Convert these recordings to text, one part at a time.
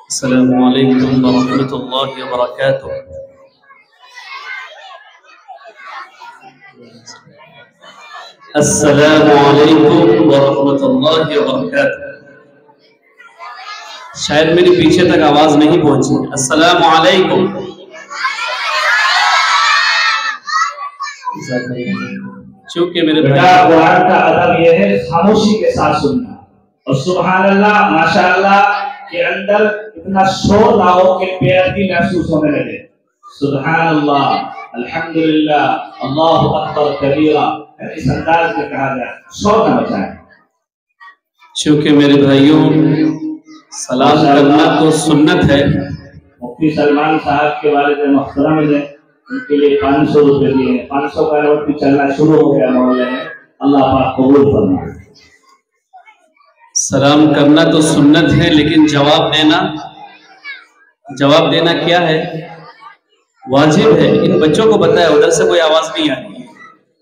السلام علیکم ورحمۃ اللہ وبرکاتہ۔ السلام علیکم ورحمۃ اللہ وبرکاتہ۔ شاید میری پیچھے تک آواز نہیں پہنچی۔ السلام علیکم۔ چونکہ میرے قرآن کا ادب یہ ہے خاموشی کے ساتھ سننا، اور سبحان اللہ ماشاء اللہ کے اندر اتنا شور نہ ہو کہ بے ادبی محسوس ہونے لگے۔ سبحان اللہ، الحمدللہ، اللہ اکبر کبیرہ، اس انداز میں کہا جائے، شور نہ مچائے۔ چونکہ میرے بھائیوں سلام کرنا تو سنت ہے۔ مفتی سلمان صاحب کے والد محترم ہیں، ان کے لیے 500 روپے دیے ہیں۔ 500 کا نوٹ بھی چلنا شروع ہو گیا محلے میں، اللہ پاک قبول فرمائے۔ سلام کرنا تو سنت ہے، لیکن جواب دینا کیا ہے؟ واجب ہے۔ ان بچوں کو پتہ ہے ادھر سے کوئی آواز نہیں آ رہی ہے،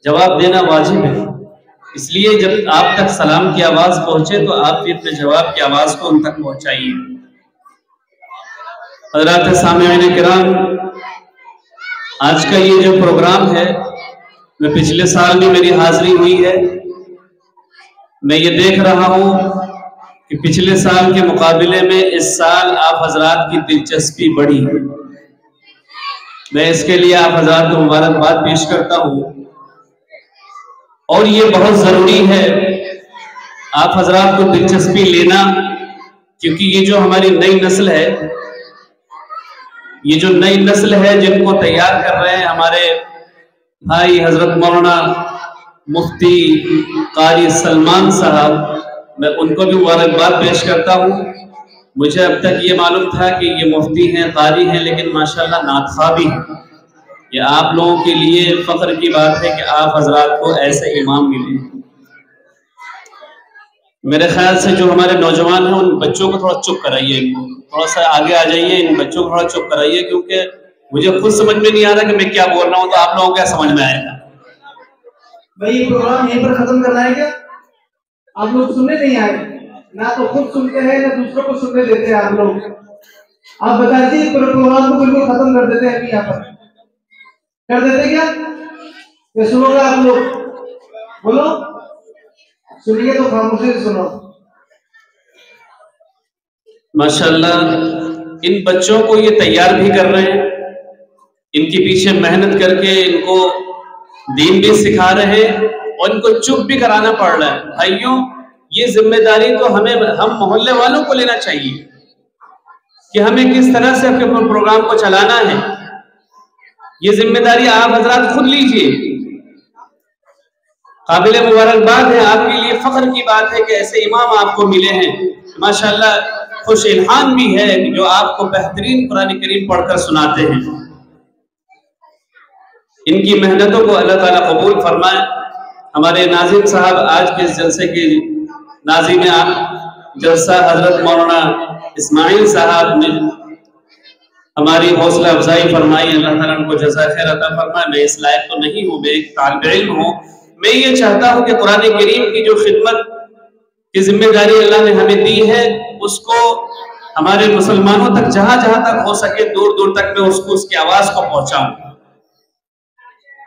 جواب دینا واجب ہے۔ اس لیے جب آپ تک سلام کی آواز پہنچے تو آپ بھی اپنے جواب کی آواز کو ان تک پہنچائیے۔ حضرات سامعین کرام، آج کا یہ جو پروگرام ہے، میں پچھلے سال بھی میری حاضری ہوئی ہے، میں یہ دیکھ رہا ہوں کہ پچھلے سال کے مقابلے میں اس سال آپ حضرات کی دلچسپی بڑھی ہے۔ میں اس کے لیے آپ حضرات کو مبارکباد پیش کرتا ہوں، اور یہ بہت ضروری ہے آپ حضرات کو دلچسپی لینا، کیونکہ یہ جو ہماری نئی نسل ہے جن کو تیار کر رہے ہیں ہمارے بھائی حضرت مولانا مفتی قاری سلمان صاحب، میں ان کو بھی مبارکباد پیش کرتا ہوں۔ مجھے اب تک یہ معلوم تھا کہ یہ مفتی ہیں، قاری ہیں، لیکن ماشاءاللہ نعت خواہ بھی ہیں۔ یہ آپ لوگوں کے لیے فخر کی بات ہے کہ آپ حضرات کو ایسے امام ملے۔ میرے خیال سے جو ہمارے نوجوان ہیں ان بچوں کو تھوڑا چپ کرائیے، تھوڑا سا آگے آ جائیے، ان بچوں کو تھوڑا چپ کرائیے، کیونکہ مجھے خود سمجھ میں نہیں آ رہا کہ میں کیا بول رہا ہوں، تو آپ لوگوں کو کیا سمجھ میں آئے گا؟ بھائی یہ پروگرام یہیں پر ختم کرنا ہے کیا؟ آپ لوگ سننے نہیں آئے، نہ تو خود سنتے ہیں نہ دوسروں کو سننے دیتے ہیں آپ لوگ۔ آپ بتا دیجیے پروگرام کو بالکل ختم کر دیتے ہیں ابھی یہاں پر، کر دیتے کیا؟ یہ سنو گے آپ لوگ؟ بولو، سنیے تو خاموشی سے سنو۔ ماشاءاللہ ان بچوں کو یہ تیار بھی کر رہے ہیں، ان کے پیچھے محنت کر کے ان کو دین بھی سکھا رہے ہیں، اور ان کو چپ بھی کرانا پڑ رہا ہے۔ بھائیوں، یہ ذمہ داری تو ہم محلے والوں کو لینا چاہیے کہ ہمیں کس طرح سے اپنے پروگرام کو چلانا ہے۔ یہ ذمہ داری آپ حضرات خود لیجئے۔ قابل مبارکباد ہے، آپ کے لیے فخر کی بات ہے کہ ایسے امام آپ کو ملے ہیں، ماشاءاللہ خوش الحان بھی ہے جو آپ کو بہترین قرآن کریم پڑھ کر سناتے ہیں۔ ان کی محنتوں کو اللہ تعالیٰ قبول فرمائے۔ ہمارے ناظم صاحب آج کے اس جلسے کے ناظم عام جلسہ حضرت مولانا اسماعیل صاحب نے ہماری حوصلہ افزائی فرمائی، اللہ تعالیٰ ان کو جزائے خیر عطا فرمائے۔ میں اس لائق تو نہیں ہوں، میں ایک طالب علم ہوں، میں یہ چاہتا ہوں کہ قرآن کریم کی جو خدمت کی ذمہ داری اللہ نے ہمیں دی ہے اس کو ہمارے مسلمانوں تک جہاں جہاں تک ہو سکے دور دور تک میں اس کی آواز کو پہنچاؤں۔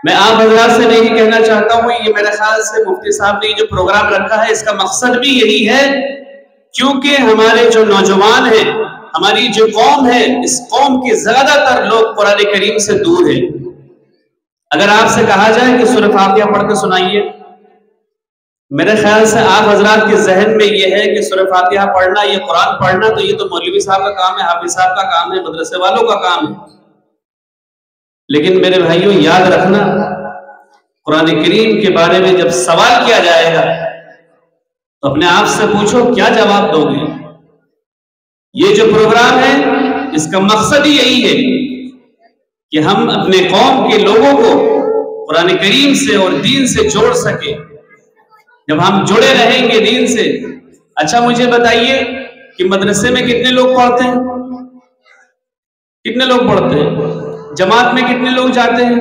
میں آپ حضرات سے نہیں کہنا چاہتا ہوں، یہ میرے خیال سے مفتی صاحب نے جو پروگرام رکھا ہے اس کا مقصد بھی یہی ہے، کیونکہ ہمارے جو نوجوان ہیں، ہماری جو قوم ہے، اس قوم کے زیادہ تر لوگ قرآن کریم سے دور ہیں۔ اگر آپ سے کہا جائے کہ سورہ فاتحہ پڑھ کے سنائیے، میرے خیال سے آپ حضرات کے ذہن میں یہ ہے کہ سورہ فاتحہ پڑھنا، یہ قرآن پڑھنا تو یہ تو مولوی صاحب کا کام ہے، حافظ صاحب کا کام ہے، مدرسے والوں کا کام ہے۔ لیکن میرے بھائیوں یاد رکھنا، قرآن کریم کے بارے میں جب سوال کیا جائے گا تو اپنے آپ سے پوچھو کیا جواب دو گے۔ یہ جو پروگرام ہے اس کا مقصد ہی یہی ہے کہ ہم اپنے قوم کے لوگوں کو قرآن کریم سے اور دین سے جوڑ سکیں۔ جب ہم جڑے رہیں گے دین سے، اچھا مجھے بتائیے کہ مدرسے میں کتنے لوگ پڑھتے ہیں؟ کتنے لوگ پڑھتے ہیں؟ جماعت میں کتنے لوگ جاتے ہیں؟